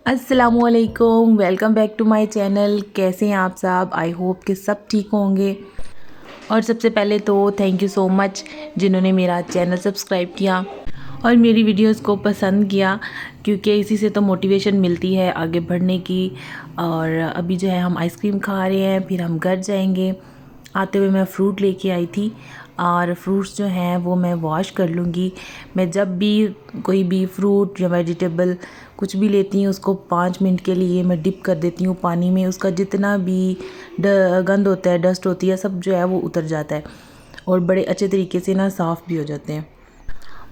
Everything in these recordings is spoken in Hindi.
अस्सलामुअलैकुम, welcome back to my channel. कैसे हैं आप सब? आई होप कि सब ठीक होंगे। और सबसे पहले तो थैंक यू सो मच जिन्होंने मेरा चैनल सब्सक्राइब किया और मेरी वीडियोस को पसंद किया, क्योंकि इसी से तो मोटिवेशन मिलती है आगे बढ़ने की। और अभी जो है हम आइसक्रीम खा रहे हैं, फिर हम घर जाएंगे। आते हुए मैं फ़्रूट लेके आई थी और फ्रूट्स जो हैं वो मैं वॉश कर लूँगी। मैं जब भी कोई भी फ्रूट या वेजिटेबल कुछ भी लेती हूँ उसको 5 मिनट के लिए मैं डिप कर देती हूँ पानी में। उसका जितना भी गंद होता है, डस्ट होती है, सब जो है वो उतर जाता है और बड़े अच्छे तरीके से ना साफ़ भी हो जाते हैं।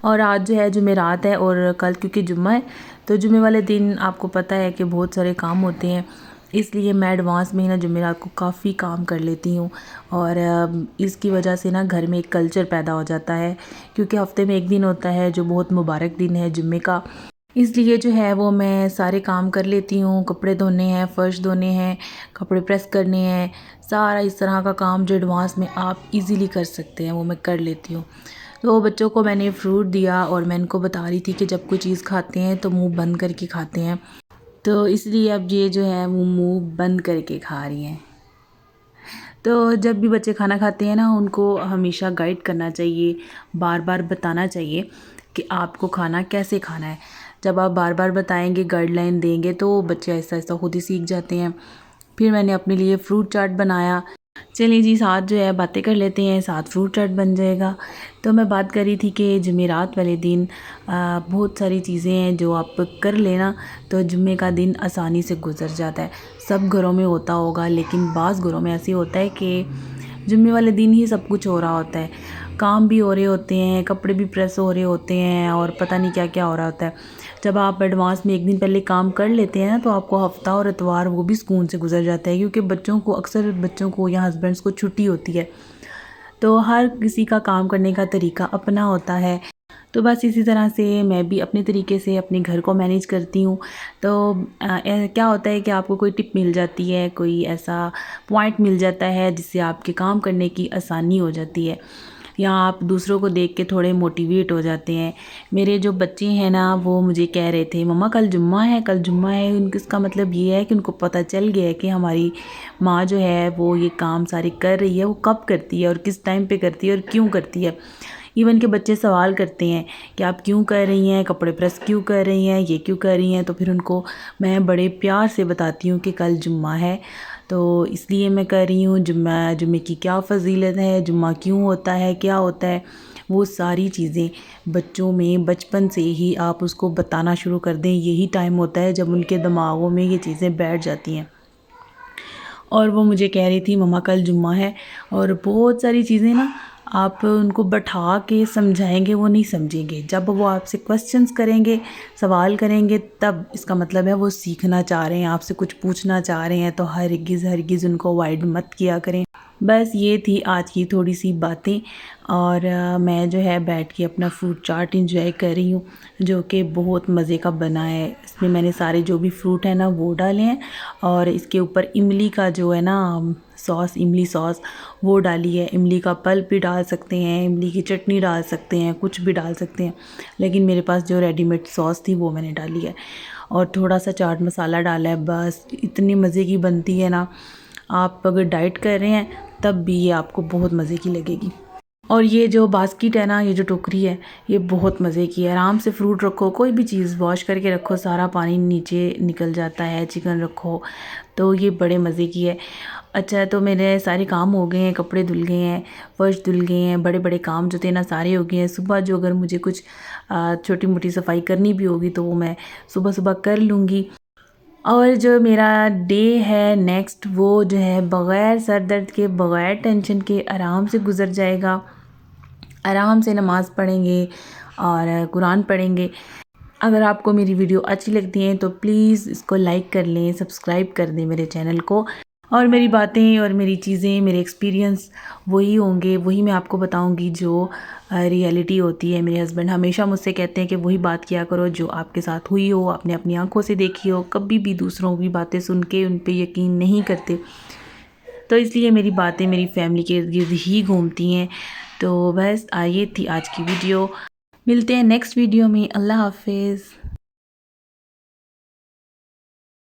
और आज जो है जुमेरात है और कल क्योंकि जुम्मा है, तो जुम्मे वाले दिन आपको पता है कि बहुत सारे काम होते हैं, इसलिए मैं एडवांस में ही ना जुमेरात को काफ़ी काम कर लेती हूँ। और इसकी वजह से ना घर में एक कल्चर पैदा हो जाता है, क्योंकि हफ्ते में एक दिन होता है जो बहुत मुबारक दिन है जुम्मे का। इसलिए जो है वो मैं सारे काम कर लेती हूँ। कपड़े धोने हैं, फ़र्श धोने हैं, कपड़े प्रेस करने हैं, सारा इस तरह का काम जो एडवांस में आप इजीली कर सकते हैं वो मैं कर लेती हूँ। तो बच्चों को मैंने फ्रूट दिया और मैं इनको बता रही थी कि जब कोई चीज़ खाते हैं तो मुंह बंद करके खाते हैं, तो इसलिए अब ये जो है वो मुंह बंद करके खा रही हैं। तो जब भी बच्चे खाना खाते हैं ना, उनको हमेशा गाइड करना चाहिए, बार बार बताना चाहिए कि आपको खाना कैसे खाना है। जब आप बार बार बताएंगे, गाइडलाइन देंगे, तो बच्चे आहिस्ता आहिस्ता खुद ही सीख जाते हैं। फिर मैंने अपने लिए फ्रूट चाट बनाया। चलिए जी, साथ जो है बातें कर लेते हैं, साथ फ्रूट चाट बन जाएगा। तो मैं बात कर रही थी कि जुमेरात वाले दिन बहुत सारी चीज़ें हैं जो आप कर लेना तो जुम्मे का दिन आसानी से गुजर जाता है। सब घरों में होता होगा, लेकिन बाज़ घरों में ऐसे होता है कि जुम्मे वाले दिन ही सब कुछ हो रहा होता है। काम भी हो रहे होते हैं, कपड़े भी प्रेस हो रहे होते हैं और पता नहीं क्या क्या हो रहा होता है। जब आप एडवांस में एक दिन पहले काम कर लेते हैं ना, तो आपको हफ्ता और इतवार वो भी सुकून से गुजर जाता है, क्योंकि बच्चों को या हस्बैंड्स को छुट्टी होती है। तो हर किसी का काम करने का तरीका अपना होता है। तो बस इसी तरह से मैं भी अपने तरीके से अपने घर को मैनेज करती हूँ। तो क्या होता है कि आपको कोई टिप मिल जाती है, कोई ऐसा पॉइंट मिल जाता है जिससे आपके काम करने की आसानी हो जाती है, या आप दूसरों को देख के थोड़े मोटिवेट हो जाते हैं। मेरे जो बच्चे हैं ना, वो मुझे कह रहे थे मम्मा कल जुम्मा है, कल जुम्मा है। इसका मतलब ये है कि उनको पता चल गया है कि हमारी माँ जो है वो ये काम सारे कर रही है, वो कब करती है और किस टाइम पे करती है और क्यों करती है। इवन के बच्चे सवाल करते हैं कि आप क्यों कर रही हैं, कपड़े प्रेस क्यों कर रही हैं, ये क्यों कर रही हैं। तो फिर उनको मैं बड़े प्यार से बताती हूँ कि कल जुम्मा है, तो इसलिए मैं कर रही हूँ। जुम्मे की क्या फ़जीलत है, जुम्मा क्यों होता है, क्या होता है, वो सारी चीज़ें बच्चों में बचपन से ही आप उसको बताना शुरू कर दें। यही टाइम होता है जब उनके दिमागों में ये चीज़ें बैठ जाती हैं। और वो मुझे कह रही थी मम्मा कल जुम्मा है। और बहुत सारी चीज़ें ना आप उनको बैठा के समझाएंगे वो नहीं समझेंगे। जब वो आपसे क्वेश्चंस करेंगे, सवाल करेंगे, तब इसका मतलब है वो सीखना चाह रहे हैं, आपसे कुछ पूछना चाह रहे हैं। तो हरगिज़ उनको अवॉइड मत किया करें। बस ये थी आज की थोड़ी सी बातें। और मैं जो है बैठ के अपना फ्रूट चाट इंजॉय कर रही हूँ, जो कि बहुत मज़े का बना है। इसमें मैंने सारे जो भी फ्रूट है ना वो डाले हैं, और इसके ऊपर इमली का जो है ना सॉस, इमली सॉस, वो डाली है। इमली का पल्प भी डाल सकते हैं, इमली की चटनी डाल सकते हैं, कुछ भी डाल सकते हैं, लेकिन मेरे पास जो रेडीमेड सॉस थी वो मैंने डाली है। और थोड़ा सा चाट मसाला डाला है, बस इतनी मज़े की बनती है ना। आप अगर डाइट कर रहे हैं तब भी ये आपको बहुत मज़े की लगेगी। और ये जो बास्केट है ना, ये जो टोकरी है, ये बहुत मज़े की है। आराम से फ्रूट रखो, कोई भी चीज़ वॉश करके रखो, सारा पानी नीचे निकल जाता है। चिकन रखो तो ये बड़े मज़े की है। अच्छा, तो मेरे सारे काम हो गए हैं, कपड़े धुल गए हैं, फर्श धुल गए हैं, बड़े बड़े काम जो थे ना सारे हो गए हैं। सुबह जो अगर मुझे कुछ छोटी मोटी सफाई करनी भी होगी तो वो मैं सुबह सुबह कर लूँगी। और जो मेरा डे है नेक्स्ट, वो जो है बग़ैर सर दर्द के, बग़ैर टेंशन के आराम से गुज़र जाएगा। आराम से नमाज़ पढ़ेंगे और कुरान पढ़ेंगे। अगर आपको मेरी वीडियो अच्छी लगती है तो प्लीज़ इसको लाइक कर लें, सब्सक्राइब कर दें मेरे चैनल को। और मेरी बातें और मेरी चीज़ें, मेरे एक्सपीरियंस वही होंगे, वही मैं आपको बताऊंगी जो रियलिटी होती है। मेरे हस्बैंड हमेशा मुझसे कहते हैं कि वही बात किया करो जो आपके साथ हुई हो, आपने अपनी आंखों से देखी हो। कभी भी दूसरों की बातें सुन के उन पे यकीन नहीं करते। तो इसलिए मेरी बातें मेरी फैमिली के इर्द गिर्द ही घूमती हैं। तो बस ये थी आज की वीडियो। मिलते हैं नेक्स्ट वीडियो में। अल्लाह हाफिज़।